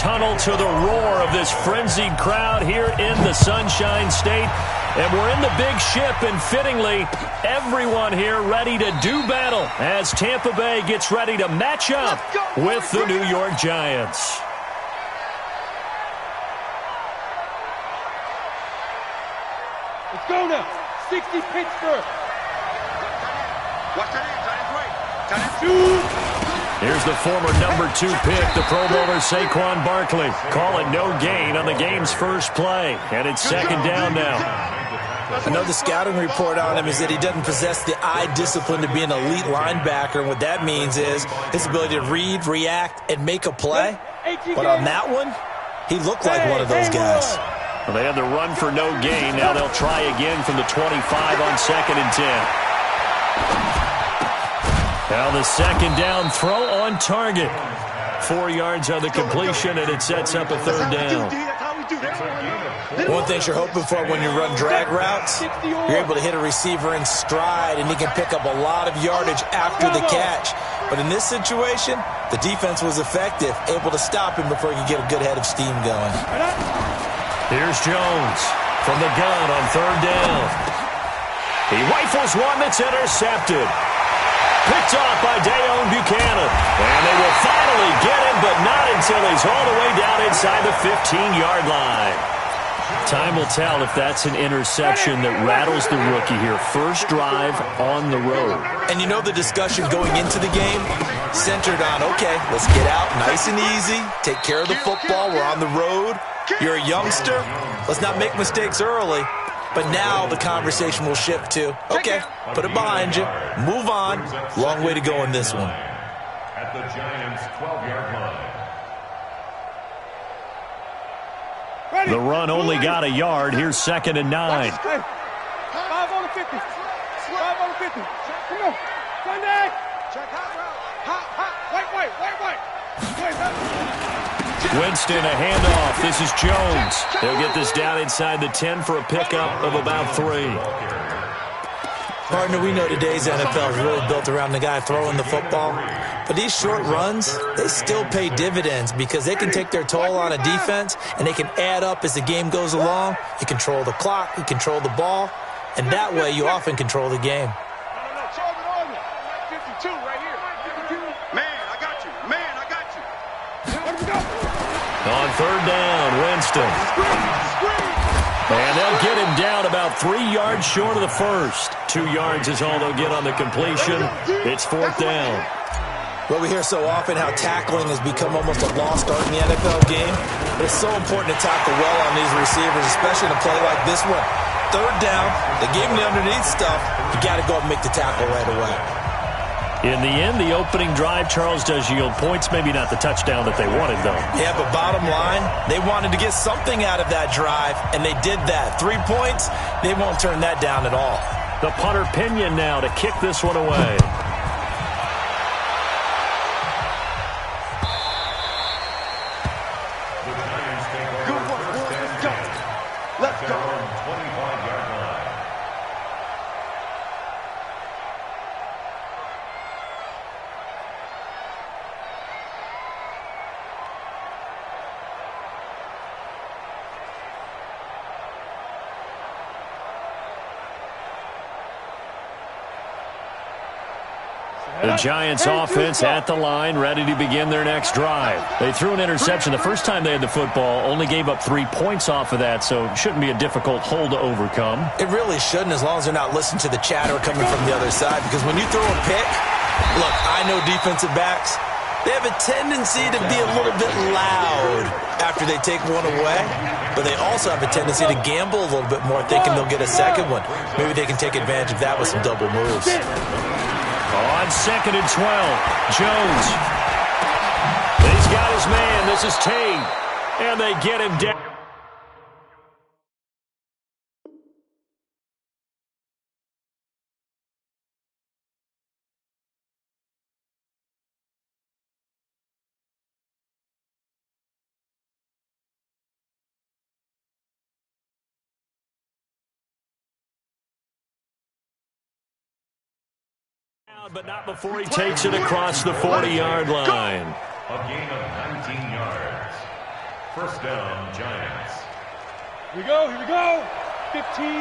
tunnel to the roar of this frenzied crowd here in the Sunshine State. And we're in the big ship, and fittingly, everyone here ready to do battle as Tampa Bay gets ready to match up with the New York Giants. Let's go now. 60 Pittsburgh. Watch that in. Tight end. Here's the former number 2 pick, the Pro Bowler Saquon Barkley. Call it no gain on the game's first play. And it's second down now. I know the scouting report on him is that he doesn't possess the eye discipline to be an elite linebacker. And what that means is his ability to read, react, and make a play. But on that one, he looked like one of those guys. Well, they had the run for no gain. Now they'll try again from the 25 on 2nd and 10. Now the second down throw on target. 4 yards on the completion, and it sets up a third down. One thing you're hoping for when you run drag routes, you're able to hit a receiver in stride, and he can pick up a lot of yardage after the catch. But in this situation, the defense was effective, able to stop him before he could get a good head of steam going. Here's Jones from the gun on third down. He rifles one that's intercepted. Picked off by Dayon Buchanan. And they will finally get him, but not until he's all the way down inside the 15-yard line. Time will tell if that's an interception that rattles the rookie here. First drive on the road. And you know the discussion going into the game centered on, okay, let's get out nice and easy, take care of the football, we're on the road. You're a youngster, let's not make mistakes early. But now the conversation will shift to, okay, put it behind you, move on. Long way to go in this one. At the Giants' 12-yard line. The run only got a yard. Here's 2nd and 9. 5 on the 50. 5 on the 50. Come on. Sunday. Check hot. White. Winston, a handoff. This is Jones. They'll get this down inside the 10 for a pickup of about 3. Partner, we know today's NFL is really built around the guy throwing the football. But these short runs, they still pay dividends because they can take their toll on a defense, and they can add up as the game goes along. You control the clock, you control the ball, and that way you often control the game. On third down, Winston. And they'll get him down about 3 yards short of the first. 2 yards is all they'll get on the completion. It's 4th down. Well, we hear so often how tackling has become almost a lost art in the NFL game. But it's so important to tackle well on these receivers, especially in a play like this one. Third down, they gave him the underneath stuff. You got to go and make the tackle right away. In the end, the opening drive, Charles, does yield points. Maybe not the touchdown that they wanted, though. Yeah, but bottom line, they wanted to get something out of that drive, and they did that. 3 points, they won't turn that down at all. The punter Pinion now to kick this one away. Let's go. The Giants offense at the line, ready to begin their next drive. They threw an interception the first time they had the football, only gave up 3 points off of that, so it shouldn't be a difficult hole to overcome. It really shouldn't, as long as they're not listening to the chatter coming from the other side, because when you throw a pick, look, I know defensive backs, they have a tendency to be a little bit loud after they take one away, but they also have a tendency to gamble a little bit more, thinking they'll get a second one. Maybe they can take advantage of that with some double moves. On 2nd and 12, Jones. He's got his man. This is Tate. And they get him down. But not before he takes it across the 40-yard line. A gain of 19 yards. First down, Giants. Here we go, here we go. 15-1. 15-1.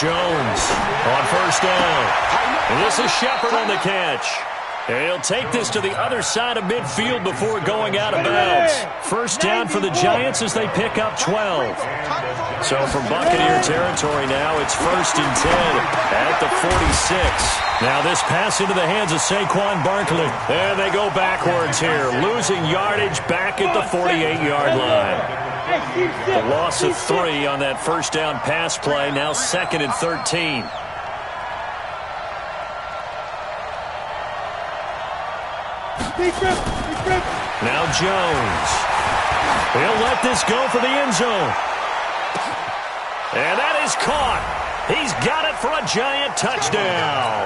Jones on first down. And this is Shepard on the catch. And he'll take this to the other side of midfield before going out of bounds. First down for the Giants as they pick up 12. So from Buccaneer territory now, it's 1st and 10 at the 46. Now this pass into the hands of Saquon Barkley. And they go backwards here, losing yardage back at the 48-yard line. The loss of 3 on that first down pass play, now 2nd and 13. Now Jones. He'll let this go for the end zone. And that is caught. He's got it for a Giant touchdown.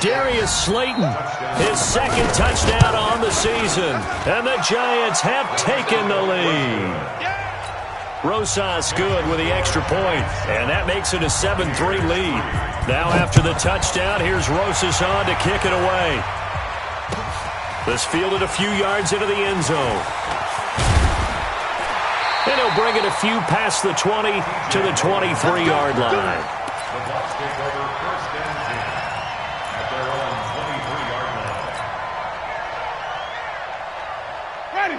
Darius Slayton, his 2nd touchdown on the season. And the Giants have taken the lead. Rosas good with the extra point, and that makes it a 7-3 lead. Now after the touchdown, here's Rosas on to kick it away. This fielded a few yards into the end zone. And he'll bring it a few past the 20 to the 23-yard line. The Bucs take over 1st and 10 at their own 23-yard line.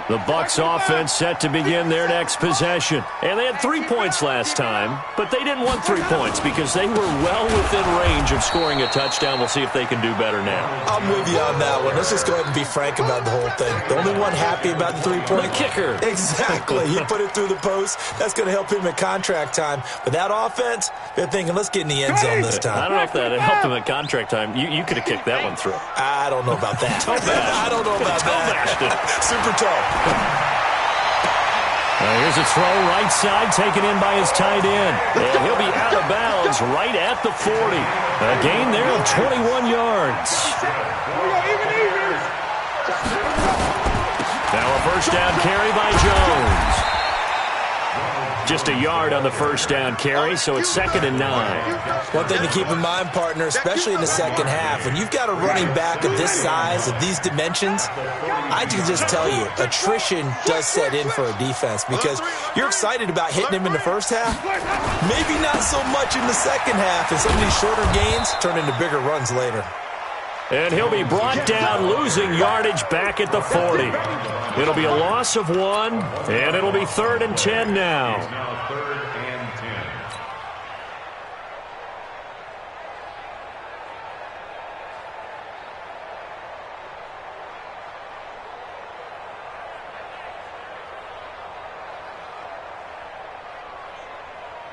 The Bucs offense set to begin their next possession. And they had 3 points last time, but they didn't want 3 points because they were well within range of scoring a touchdown. We'll see if they can do better now. I'm with you on that one. Let's just go ahead and be frank about the whole thing. The only one happy about the 3-point kicker. Exactly. He put it through the post. That's going to help him at contract time. But that offense, they're thinking, let's get in the end zone this time. I don't know if that helped him at contract time. You could have kicked that one through. I don't know about that. I don't know about that. Super tall. Here's a throw right side taken in by his tight end. And he'll be out of bounds right at the 40. A gain there of 21 yards. Now a first down carry by Jones. Just a yard on the first down carry, so it's 2nd and 9. One thing to keep in mind, partner, especially in the second half, when you've got a running back of this size, of these dimensions, I can just tell you, attrition does set in for a defense because you're excited about hitting him in the first half, maybe not so much in the second half, and some of these shorter gains turn into bigger runs later. And he'll be brought down, losing yardage back at the 40. It'll be a loss of 1, and it'll be 3rd and 10 now. It's now 3rd and 10.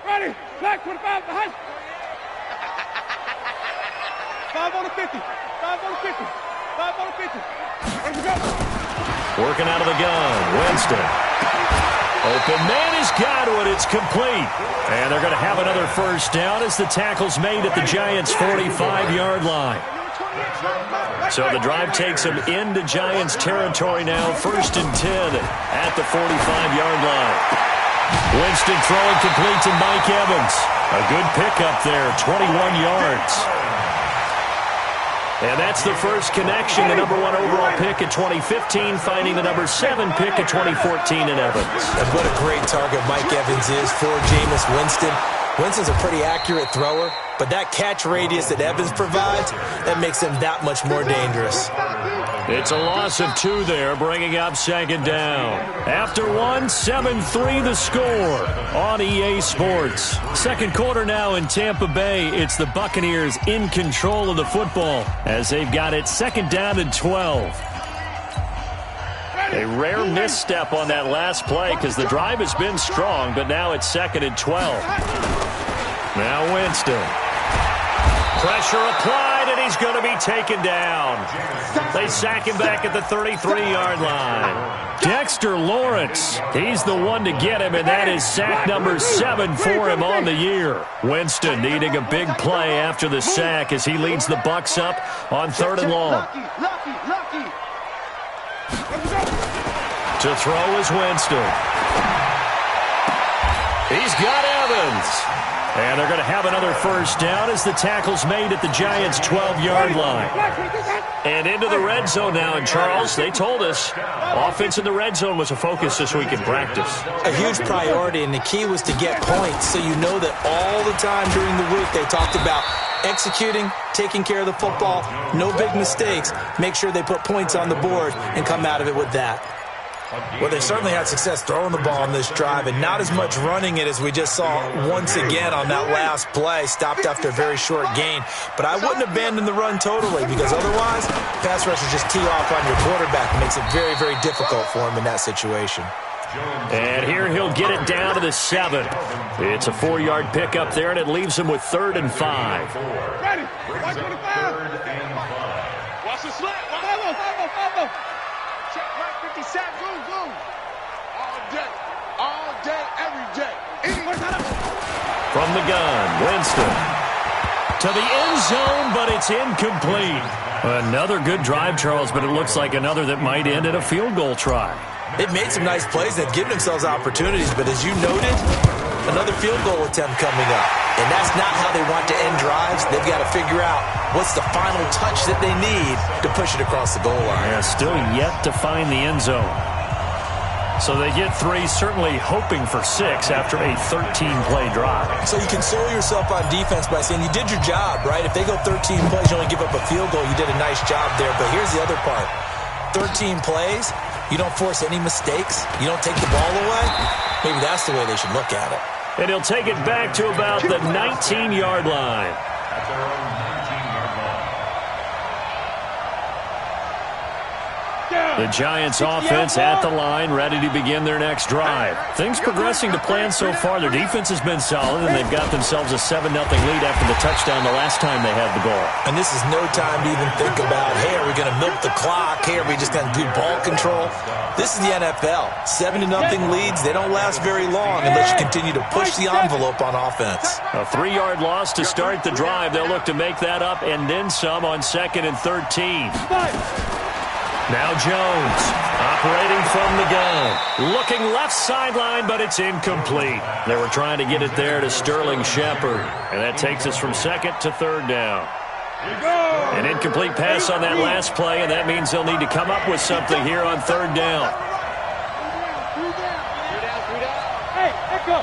Ready, black 25 behind. 5 on the 50. 5 on the 50. 5 on the 50. Where's it go? Working out of the gun, Winston. Open man is Godwin. It's complete. And they're going to have another first down as the tackle's made at the Giants' 45-yard line. So the drive takes them into Giants territory now, 1st and 10 at the 45-yard line. Winston throwing complete to Mike Evans. A good pickup there, 21 yards. And that's the first connection, the number 1 overall pick at 2015, finding the number 7 pick at 2014 in Evans. And what a great target Mike Evans is for Jameis Winston. Winston's a pretty accurate thrower, but that catch radius that Evans provides, that makes him that much more dangerous. It's a loss of 2 there, bringing up 2nd down. After 1, 7-3 the score on EA Sports. Second quarter now in Tampa Bay. It's the Buccaneers in control of the football as they've got it 2nd down and 12. A rare misstep on that last play because the drive has been strong, but now it's 2nd and 12. Now Winston. Pressure applied, and he's going to be taken down. They sack him back at the 33-yard line. Dexter Lawrence, he's the one to get him, and that is sack number 7 for him on the year. Winston needing a big play after the sack as he leads the Bucs up on 3rd and long. To throw is Winston. He's got Evans. And they're going to have another first down as the tackle's made at the Giants' 12-yard line. And into the red zone now. And, Charles, they told us offense in the red zone was a focus this week in practice. A huge priority, and the key was to get points. So you know that all the time during the week they talked about executing, taking care of the football, no big mistakes, make sure they put points on the board and come out of it with that. Well, they certainly had success throwing the ball on this drive and not as much running it as we just saw once again on that last play. Stopped after a very short gain. But I wouldn't abandon the run totally because otherwise pass rushers just tee off on your quarterback. It makes it very, very difficult for him in that situation. And here he'll get it down to the 7. It's a 4-yard pickup there, and it leaves him with 3rd and 5. Ready. Watch 25. Watch the slant. Follow. Check right 50 sacks. Boom. All day, every day. From the gun, Winston. To the end zone, but it's incomplete. Another good drive, Charles, but it looks like another that might end in a field goal try. They've made some nice plays. They've given themselves opportunities, but as you noted, another field goal attempt coming up. And that's not how they want to end drives. They've got to figure out what's the final touch that they need to push it across the goal line. Yeah, still yet to find the end zone. So they get 3, certainly hoping for 6 after a 13-play drive. So you console yourself on defense by saying you did your job, right? If they go 13 plays, you only give up a field goal, you did a nice job there. But here's the other part. 13 plays, you don't force any mistakes, you don't take the ball away. Maybe that's the way they should look at it. And he'll take it back to about the 19-yard line. At their own 19-yard line. The Giants offense at the line, ready to begin their next drive. Things progressing to plan so far. Their defense has been solid, and they've got themselves a 7-0 lead after the touchdown the last time they had the ball. And this is no time to even think about, hey, are we going to milk the clock? Hey, are we just going to do ball control? This is the NFL. 7-0 leads, they don't last very long unless you continue to push the envelope on offense. A 3-yard loss to start the drive. They'll look to make that up and then some on 2nd and 13. Now Jones, operating from the gun. Looking left sideline, but it's incomplete. They were trying to get it there to Sterling Shepard. And that takes us from 2nd to 3rd down. An incomplete pass on that last play, and that means they'll need to come up with something here on 3rd down. Hey, echo.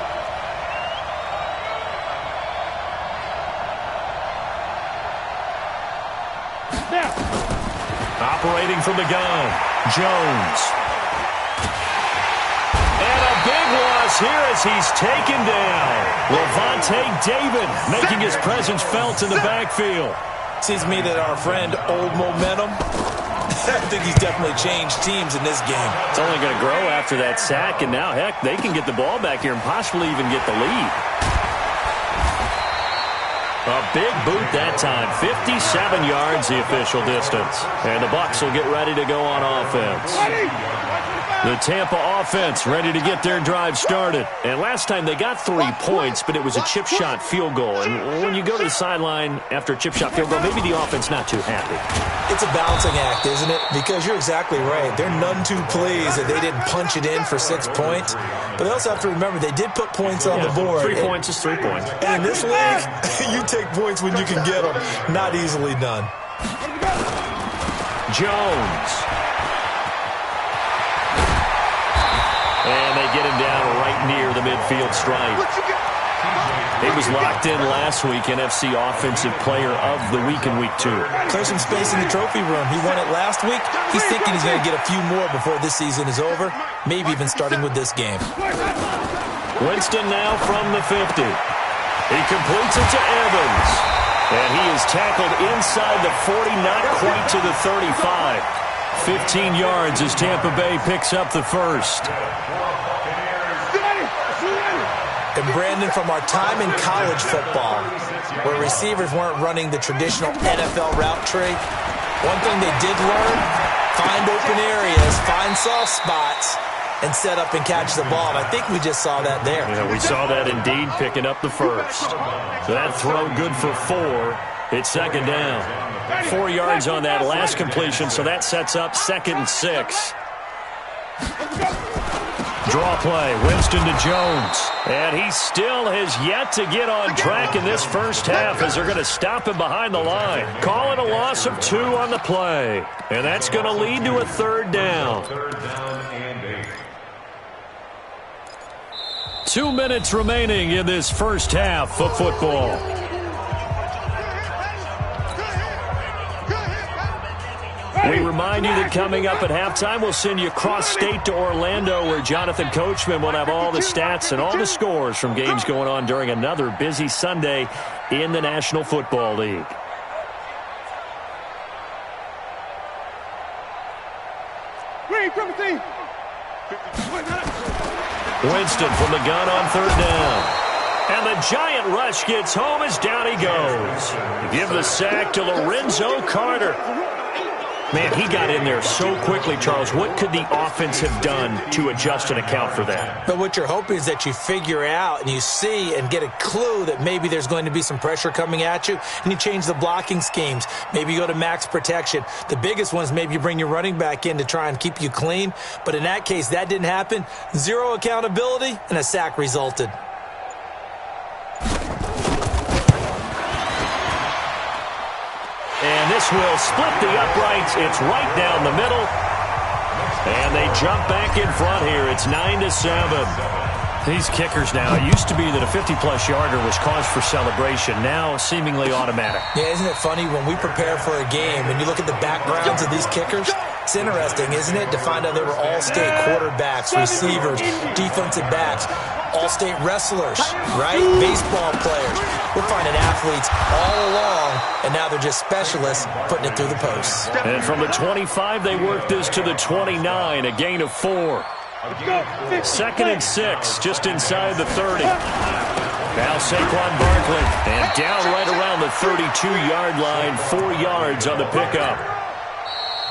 Operating from the gun, Jones. And a big loss here as he's taken down. Levante David making his presence felt in the backfield. Seems to me that our friend Old Momentum, I think he's definitely changed teams in this game. It's only going to grow after that sack, and now, heck, they can get the ball back here and possibly even get the lead. A big boot that time. 57 yards the official distance. And the Bucs will get ready to go on offense. The Tampa offense ready to get their drive started. And last time they got 3 points, but it was a chip shot field goal. And when you go to the sideline after a chip shot field goal, maybe the offense not too happy. It's a balancing act, isn't it? Because you're exactly right. They're none too pleased that they didn't punch it in for 6 points. But they also have to remember they did put points on the board. 3 points is 3 points. And in this league, you take points when you can get them. Not easily done. Jones. And they get him down right near the midfield stripe. He was locked in last week, NFC Offensive Player of the Week in Week 2. Clear some space in the trophy room. He won it last week. He's thinking he's going to get a few more before this season is over, maybe even starting with this game. Winston now from the 50. He completes it to Evans. And he is tackled inside the 40, not quite to the 35. 15 yards as Tampa Bay picks up the first. And Brandon, from our time in college football, where receivers weren't running the traditional NFL route tree, one thing they did learn, find open areas, find soft spots, and set up and catch the ball. And I think we just saw that there. Yeah, we saw that indeed, picking up the first. So that throw good for 4. It's 2nd down. 4 yards on that last completion, so that sets up 2nd and 6. Draw play, Winston to Jones. And he still has yet to get on track in this first half as they're going to stop him behind the line. Calling a loss of 2 on the play. And that's going to lead to a 3rd down. 2 minutes remaining in this first half of football. We remind you that coming up at halftime, we'll send you cross-state to Orlando, where Jonathan Coachman will have all the stats and all the scores from games going on during another busy Sunday in the National Football League. Winston from the gun on 3rd down. And the giant rush gets home as down he goes. Give the sack to Lorenzo Carter. Man, he got in there so quickly, Charles. What could the offense have done to adjust and account for that? But what you're hoping is that you figure out and you see and get a clue that maybe there's going to be some pressure coming at you, and you change the blocking schemes. Maybe you go to max protection. The biggest one is maybe you bring your running back in to try and keep you clean. But in that case, that didn't happen. 0 accountability, and a sack resulted. And this will split the uprights. It's right down the middle. And they jump back in front here. It's 9-7. These kickers now, it used to be that a 50-plus yarder was cause for celebration. Now seemingly automatic. Yeah, isn't it funny when we prepare for a game and you look at the backgrounds of these kickers? It's interesting, isn't it, to find out they were all-state quarterbacks, receivers, defensive backs, all-state wrestlers, right? Baseball players. We're finding athletes all along, and now they're just specialists putting it through the posts. And from the 25, they work this to the 29, a gain of 4. 2nd and 6, just inside the 30. Now Saquon Barkley, and down right around the 32-yard line, 4 yards on the pickup.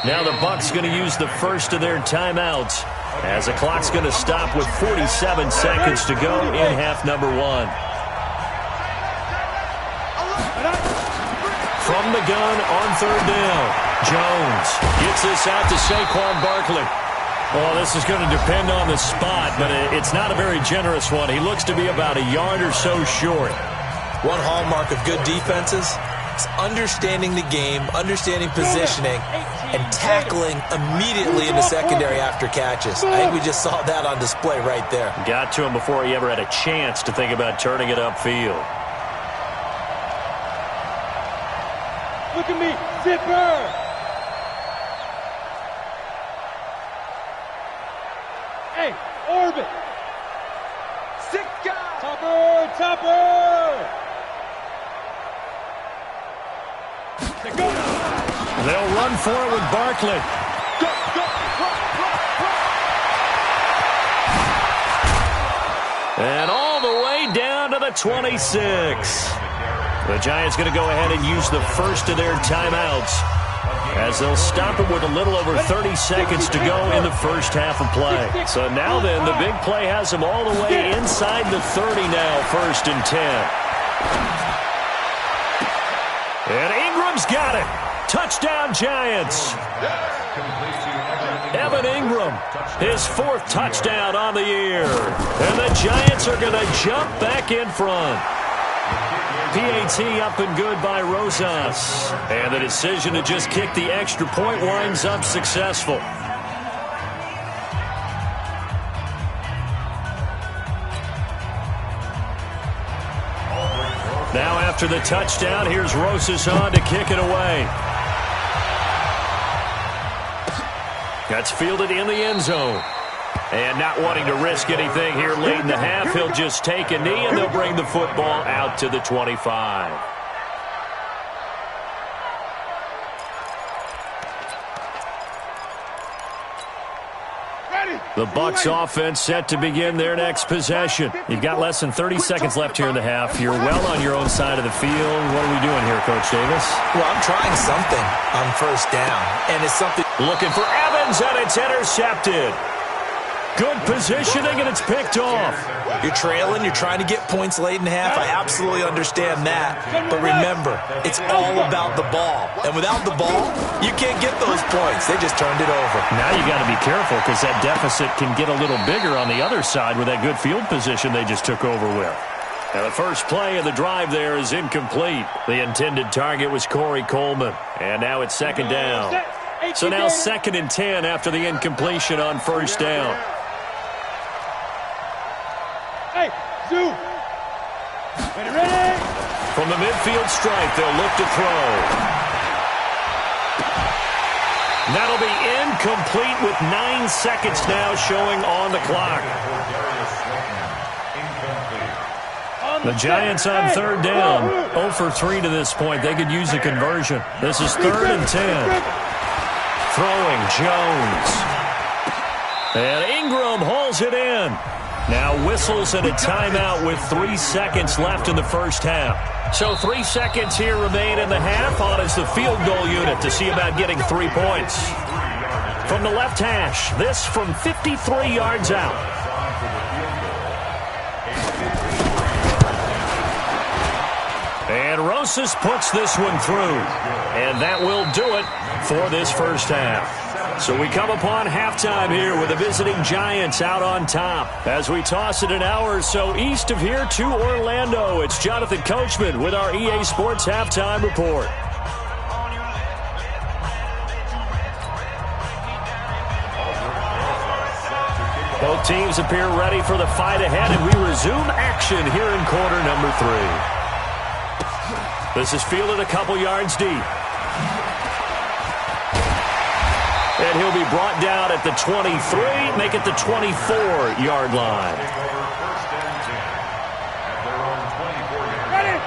Now the Bucs going to use the first of their timeouts as the clock's going to stop with 47 seconds to go in half number 1. From the gun on 3rd down, Jones gets this out to Saquon Barkley. Well, this is going to depend on the spot, but it's not a very generous one. He looks to be about a yard or so short. One hallmark of good defenses is understanding the game, understanding positioning, and tackling immediately in the secondary after catches. I think we just saw that on display right there. Got to him before he ever had a chance to think about turning it upfield. Look at me, zipper! Hey, orbit! Sick guy! Topper! Go! They'll run for it with Barkley. Go! Run! And all the way down to the 26. The Giants going to go ahead and use the first of their timeouts as they'll stop it with a little over 30 seconds to go in the first half of play. So now then, the big play has them all the way inside the 30 now, 1st and 10. And Ingram's got it. Touchdown, Giants. Evan Ingram, his 4th touchdown on the year. And the Giants are going to jump back in front. PAT up and good by Rosas. And the decision to just kick the extra point winds up successful. Now after the touchdown, here's Rosas on to kick it away. That's fielded in the end zone. And not wanting to risk anything here late in the half, he'll just take a knee and they'll bring the football out to the 25. The Bucs offense set to begin their next possession. You've got less than 30 seconds left here in the half. You're well on your own side of the field. What are we doing here, Coach Davis? Well, I'm trying something on 1st down, and it's something. Looking for Evans, and it's intercepted. Good positioning, and it's picked off. You're trailing. You're trying to get points late in half. I absolutely understand that. But remember, it's all about the ball. And without the ball, you can't get those points. They just turned it over. Now you got to be careful because that deficit can get a little bigger on the other side with that good field position they just took over with. Now the first play of the drive there is incomplete. The intended target was Corey Coleman. And now it's second down. So now 2nd and 10 after the incompletion on first down. Hey, Zoo. Ready? From the midfield stripe, they'll look to throw. That'll be incomplete with 9 seconds now showing on the clock. The Giants on third down. 0 for 3 to this point. They could use a conversion. This is 3rd and 10. Throwing Jones. And Ingram hauls it in. Now whistles and a timeout with 3 seconds left in the first half. So 3 seconds here remain in the half. On is the field goal unit to see about getting 3 points. From the left hash, this from 53 yards out. And Rosas puts this one through. And that will do it for this first half. So we come upon halftime here with the visiting Giants out on top. As we toss it an hour or so east of here to Orlando, it's Jonathan Coachman with our EA Sports Halftime Report. Both teams appear ready for the fight ahead, and we resume action here in quarter number 3. This is fielded a couple yards deep. And he'll be brought down at the 23, make it the 24-yard line.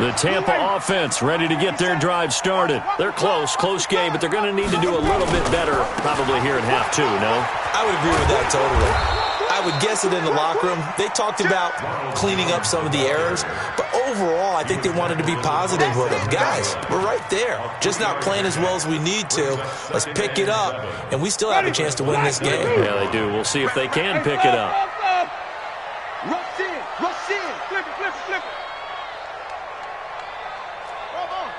The Tampa offense ready to get their drive started. They're close game, but they're going to need to do a little bit better probably here in half 2, no? I would agree with that totally. I would guess it in the locker room. They talked about cleaning up some of the errors, but overall, I think they wanted to be positive with them. Guys, we're right there. Just not playing as well as we need to. Let's pick it up, and we still have a chance to win this game. Yeah, they do. We'll see if they can pick it up. Rush in. Flip it. Come on.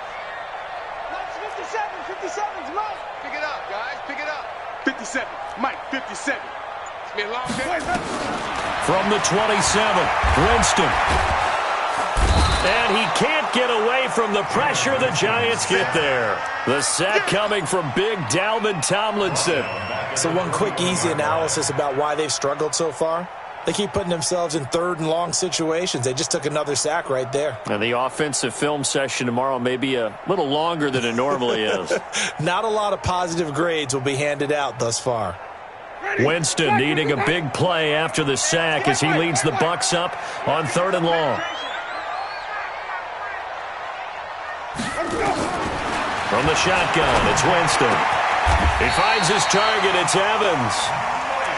57's Mike. Pick it up, guys. Pick it up. 57. Mike, 57. It's been a long day. From the 27, Winston. And he can't get away from the pressure. The Giants get there. The sack coming from big Dalvin Tomlinson. So one quick, easy analysis about why they've struggled so far. They keep putting themselves in 3rd and long situations. They just took another sack right there. And the offensive film session tomorrow may be a little longer than it normally is. Not a lot of positive grades will be handed out thus far. Winston needing a big play after the sack as he leads the Bucs up on 3rd and long. From the shotgun, it's Winston. He finds his target. It's Evans.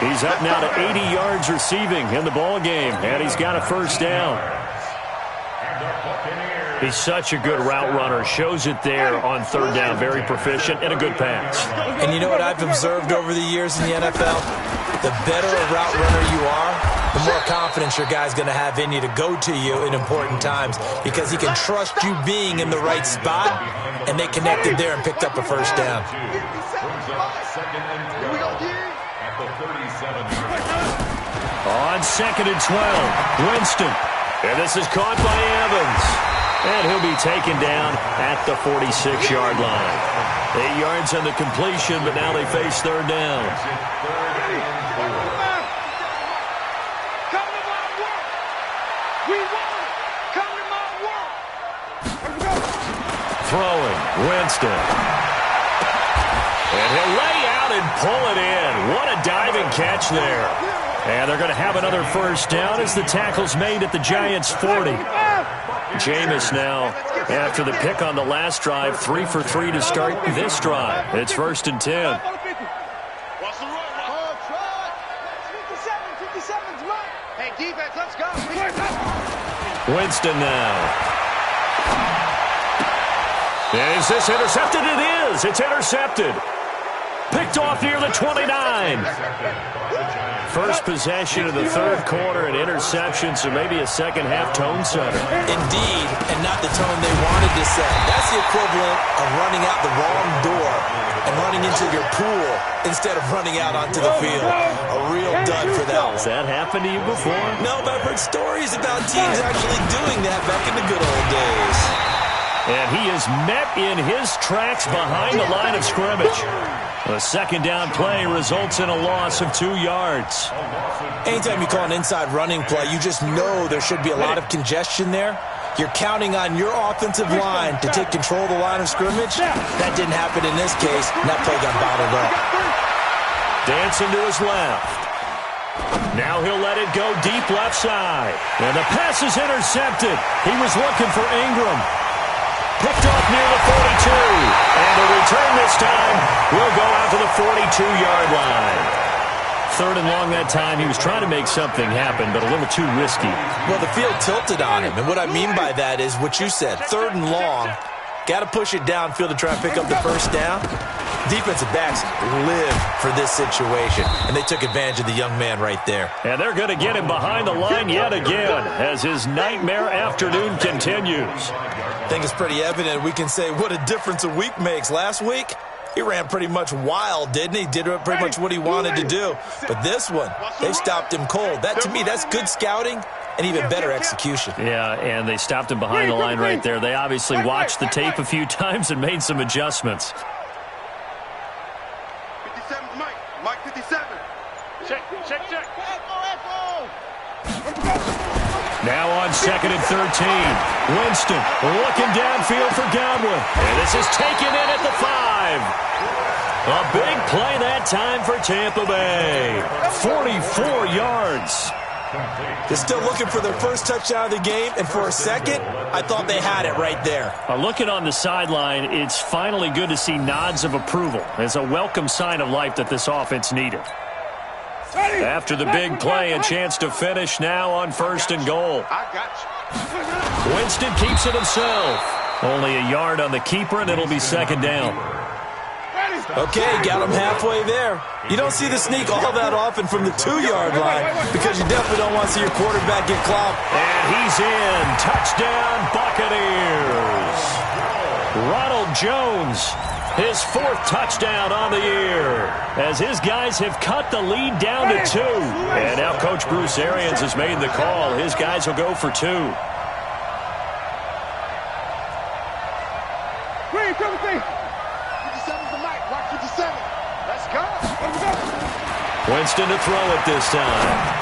He's up now to 80 yards receiving in the ballgame, and he's got a first down. He's such a good route runner. Shows it there on 3rd down. Very proficient and a good pass. And you know what I've observed over the years in the NFL? The better a route runner you are, the more confidence your guy's going to have in you to go to you in important times because he can trust you being in the right spot, and they connected there and picked up a first down. On 2nd and 12, Winston. And this is caught by Evans. And he'll be taken down at the 46-yard line. 8 yards on the completion, but now they face 3rd down. Throwing, Winston. And he'll lay out and pull it in. What a diving catch there. And they're going to have another first down as the tackle's made at the Giants' 40. Jameis now, after the pick on the last drive, 3 for 3 to start this drive. It's 1st and 10. Hey, defense, let's go. Winston now. Is this intercepted? It is. It's intercepted. Picked off near the 29. First possession of the third quarter, an interception, so maybe a second-half tone setter. Indeed, and not the tone they wanted to set. That's the equivalent of running out the wrong door and running into your pool instead of running out onto the field. A real dud for that one. Has that happened to you before? No, but I've heard stories about teams actually doing that back in the good old days. And he is met in his tracks behind the line of scrimmage. A second down play results in a loss of 2 yards. Anytime you call an inside running play, you just know there should be a lot of congestion there. You're counting on your offensive line to take control of the line of scrimmage. That didn't happen in this case, and that play got bottled up. Dancing to his left. Now he'll let it go deep left side. And the pass is intercepted. He was looking for Ingram. Picked off near the 42. And the return this time will go out to the 42-yard line. Third and long that time. He was trying to make something happen, but a little too risky. Well, the field tilted on him. And what I mean by that is what you said. Third and long. Got to push it downfield to try and pick up the first down. Defensive backs live for this situation, and they took advantage of the young man right there. And they're going to get him behind the line yet again as his nightmare afternoon continues. I think it's pretty evident. We can say what a difference a week makes. Last week, he ran pretty much wild, didn't he? Did pretty much what he wanted to do. But this one, they stopped him cold. That, to me, that's good scouting and even better execution. Yeah, and they stopped him behind the line right there. They obviously watched the tape a few times and made some adjustments. 57, Mike 57. Check. Now on 2nd and 13. Winston looking downfield for Godwin. And this is taken in at the 5. A big play that time for Tampa Bay. 44 yards. They're still looking for their first touchdown of the game, and for a second, I thought they had it right there. Looking on the sideline, it's finally good to see nods of approval. It's a welcome sign of life that this offense needed. After the big play, a chance to finish now on 1st and goal. I got you. Winston keeps it himself. Only a yard on the keeper, and it'll be 2nd down. Okay, got him halfway there. You don't see the sneak all that often from the 2-yard line because you definitely don't want to see your quarterback get clobbed. And he's in. Touchdown, Buccaneers. Ronald Jones, his 4th touchdown on the year, as his guys have cut the lead down to 2. And now Coach Bruce Arians has made the call. His guys will go for 2. Green, come with me. 57's the Mike. Watch 57. Let's go. Winston to throw it this time.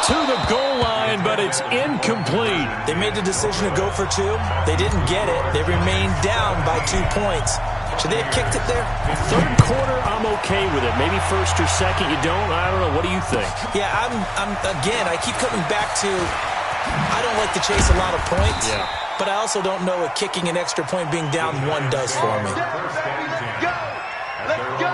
To the goal line, but it's incomplete. They made the decision to go for 2. They didn't get it. They remained down by 2 points. Should they have kicked it there? Third quarter, I'm okay with it. Maybe 1st or 2nd, you don't. I don't know. What do you think? Yeah, again, I keep coming back to I don't like to chase a lot of points. Yeah. But I also don't know what kicking an extra point being down 1 does for me. Let's go.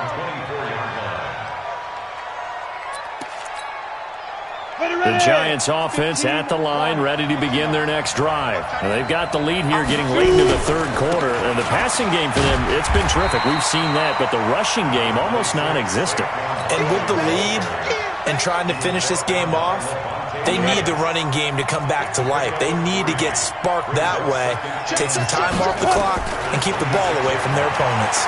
The Giants offense at the line, ready to begin their next drive. Now, they've got the lead here getting late into the 3rd quarter. And the passing game for them, it's been terrific. We've seen that, but the rushing game almost non-existent. And with the lead and trying to finish this game off, they need the running game to come back to life. They need to get sparked that way, take some time off the clock, and keep the ball away from their opponents.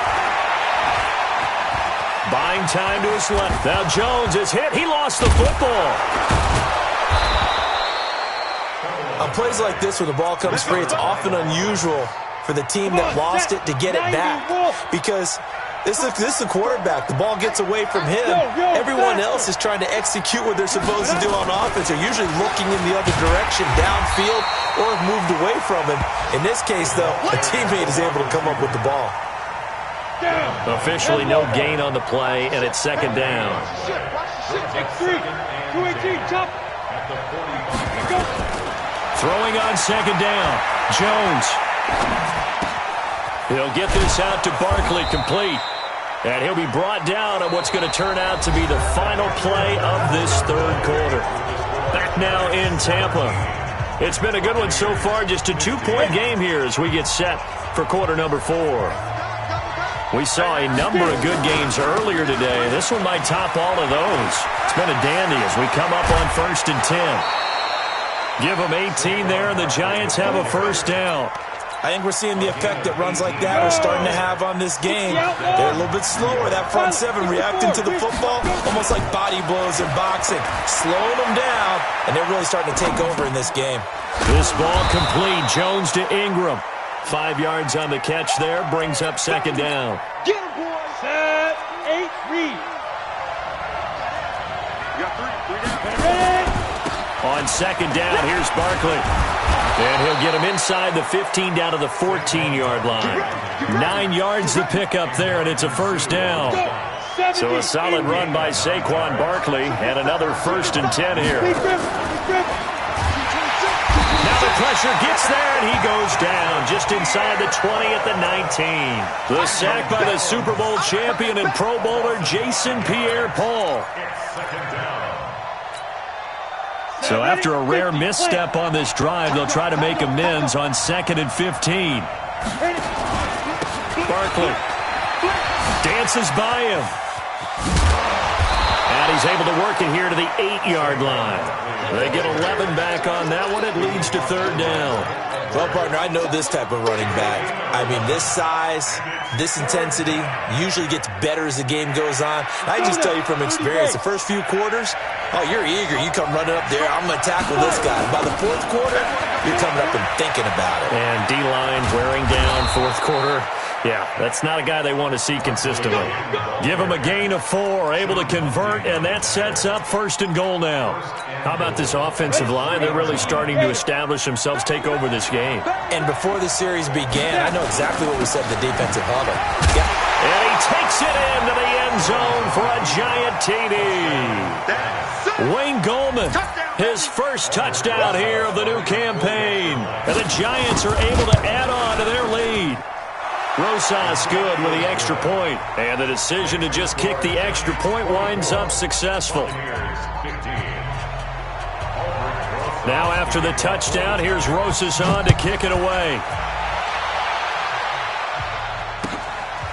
Buying time to his left. Now Jones is hit. He lost the football. On plays like this where the ball comes free, it's often unusual for the team that lost it to get it back. Because this is the quarterback. The ball gets away from him. Everyone else is trying to execute what they're supposed to do on offense. They're usually looking in the other direction, downfield, or have moved away from him. In this case, though, a teammate is able to come up with the ball. Officially no gain on the play, and it's 2nd down. Throwing on 2nd down. Jones. He'll get this out to Barkley, complete. And he'll be brought down on what's going to turn out to be the final play of this 3rd quarter. Back now in Tampa. It's been a good one so far. Just a 2-point game here as we get set for quarter number 4. We saw a number of good games earlier today. This one might top all of those. It's been a dandy as we come up on 1st and 10. Give them 18 there, and the Giants have a first down. I think we're seeing the effect that runs like that are starting to have on this game. They're a little bit slower. That front seven reacting to the football, almost like body blows in boxing. Slowing them down, and they're really starting to take over in this game. This ball complete. Jones to Ingram. 5 yards on the catch there. Brings up second down. Get him, boys. Set, 8, read. You got 3 down. On second down, here's Barkley. And he'll get him inside the 15 down to the 14-yard line. 9 yards to pick up there, and it's a first down. So a solid run by Saquon Barkley, and another 1st and 10 here. Now the pressure gets there, and he goes down just inside the 20 at the 19. The sack by the Super Bowl champion and Pro Bowler Jason Pierre-Paul. So after a rare misstep on this drive, they'll try to make amends on 2nd and 15. Barkley dances by him. And he's able to work it here to the 8-yard line. They get 11 back on that one. It leads to 3rd down. Well, partner, I know this type of running back. I mean, this size, this intensity usually gets better as the game goes on. I just tell you from experience, the first few quarters, oh, you're eager. You come running up there. I'm going to tackle this guy. By the 4th quarter, you're coming up and thinking about it. And D-line wearing down 4th quarter. Yeah, that's not a guy they want to see consistently. Give him a gain of 4, able to convert, and that sets up 1st and goal now. How about this offensive line? They're really starting to establish themselves, take over this game. And before the series began, I know exactly what we said in the defensive huddle. Yeah. And he takes it into the end zone for a giant TD. Wayne Goldman, his first touchdown here of the new campaign. And the Giants are able to add on to their lead. Rosas good with the extra point. And the decision to just kick the extra point winds up successful. Now after the touchdown, here's Rosas on to kick it away.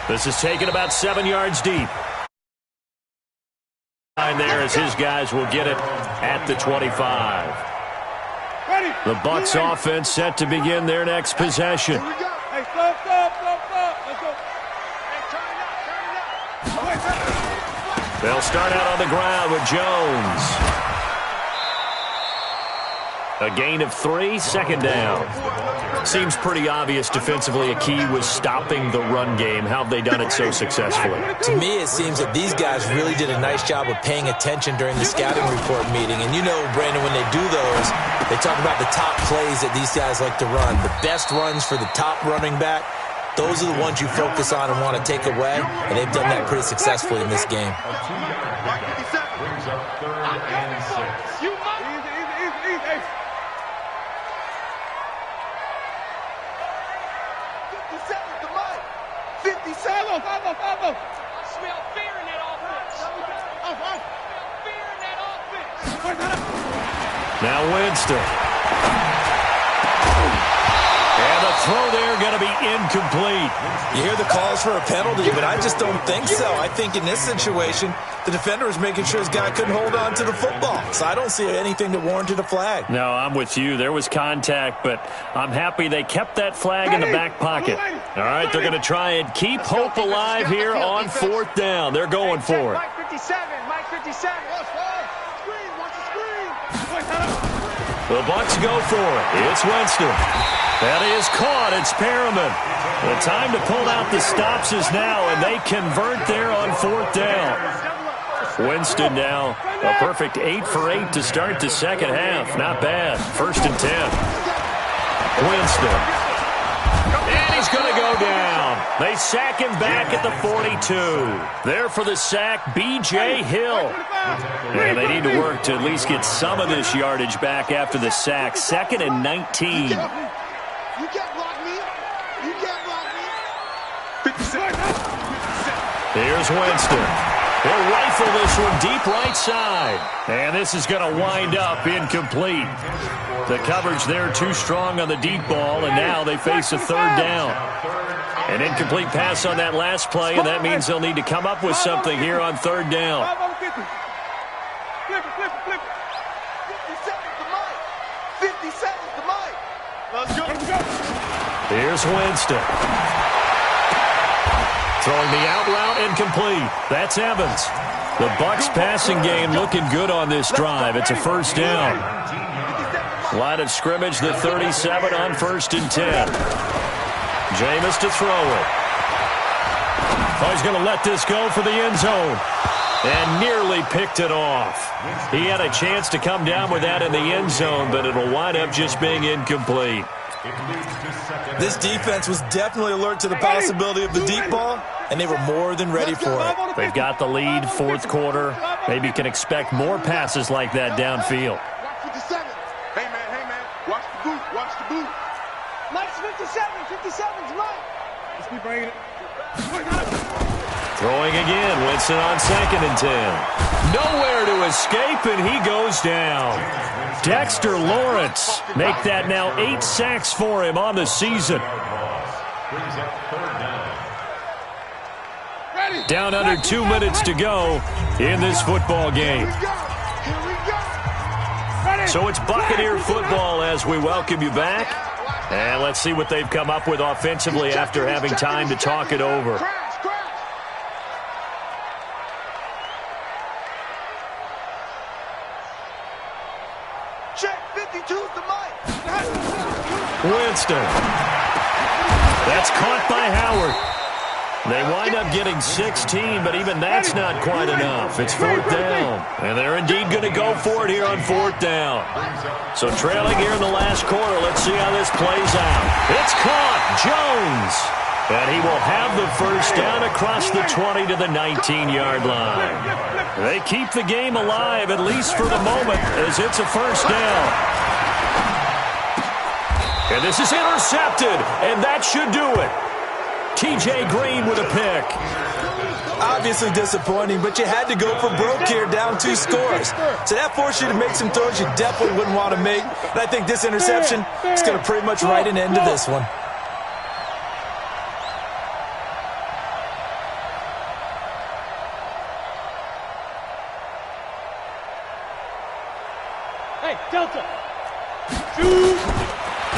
This is taken about 7 yards deep. There as his guys will get it at the 25. The Bucs offense set to begin their next possession. Hey, stop. Let's go. They'll start out on the ground with Jones. A gain of 3, 2nd down. Seems pretty obvious defensively a key was stopping the run game. How have they done it so successfully? To me, it seems that these guys really did a nice job of paying attention during the scouting report meeting. And you know, Brandon, when they do those, they talk about the top plays that these guys like to run. The best runs for the top running back, those are the ones you focus on and want to take away. And they've done that pretty successfully in this game. Brings up 3rd and 6. Easy. 57, come on. I smell fear in that offense. Fear in that offense. Now Winston. And the throw there going to be incomplete. You hear the calls for a penalty, but I just don't think so. I think in this situation, the defender was making sure his guy couldn't hold on to the football. So I don't see anything that warranted a flag. No, I'm with you. There was contact, but I'm happy they kept that flag in the back pocket. All right, they're going to try and keep hope alive here on 4th down. They're going for it. Mike 57. The Bucs go for it. It's Winston. That is caught. It's Perriman. The time to pull out the stops is now, and they convert there on 4th down. Winston now a perfect 8 for 8 to start the second half. Not bad. 1st and 10. Winston. And he's going to go down. They sack him back at the 42. There for the sack, B.J. Hill. And they need to work to at least get some of this yardage back after the sack. 2nd and 19. You can't block me. 57. Here's Winston. They'll rifle this one deep right side. And this is going to wind up incomplete. The coverage there too strong on the deep ball, and now they face a third down. An incomplete pass on that last play, and that means they'll need to come up with something here on third down. Flip it. 50 seconds to Mike. 50 seconds to Mike. Let's go. Here's Winston. Throwing the out route incomplete. That's Evans. The Bucs passing game looking good on this drive. It's a first down. Line of scrimmage, the 37 on 1st and 10. Jameis to throw it. Oh, he's going to let this go for the end zone. And nearly picked it off. He had a chance to come down with that in the end zone, but it'll wind up just being incomplete. This defense was definitely alert to the possibility of the deep ball, and they were more than ready for it. They've got the lead, fourth quarter. Maybe you can expect more passes like that downfield. Hey, man. Watch the boot. Mike's 57's Mike. Let's keep bringing it. Throwing again, Winston on 2nd and 10. Nowhere to escape, and he goes down. Dexter Lawrence, make that now 8 sacks for him on the season. Down under 2 minutes to go in this football game. So it's Buccaneer football as we welcome you back. And let's see what they've come up with offensively after having time to talk it over. Check 52's the Mike. Winston. That's caught by Howard. They wind up getting 16, but even that's not quite enough. It's 4th down, and they're indeed going to go for it here on 4th down. So trailing here in the last quarter, let's see how this plays out. It's caught, Jones, and he will have the first down across the 20 to the 19-yard line. They keep the game alive, at least for the moment, as it's a first down. And this is intercepted, and that should do it. T.J. Green with a pick. Obviously disappointing, but you had to go for broke here, down 2 scores. So that forced you to make some throws you definitely wouldn't want to make. And I think this interception is going to pretty much write an end to this one. Hey, Delta.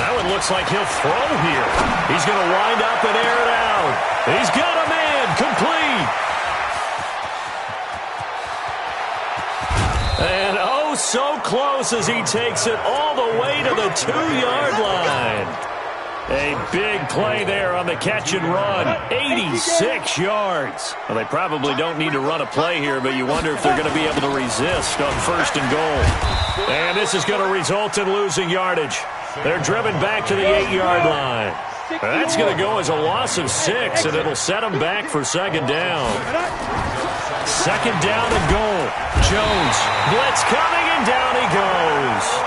That one looks like he'll throw here. He's going to wind up and air it out. He's got a man, complete. And oh, so close as he takes it all the way to the 2-yard line. A big play there on the catch and run. 86 yards. Well, they probably don't need to run a play here, but you wonder if they're going to be able to resist on 1st and goal. And this is going to result in losing yardage. They're driven back to the 8-yard line. That's going to go as a loss of 6, and it'll set them back for 2nd down. 2nd down and goal. Jones, blitz coming, and down he goes.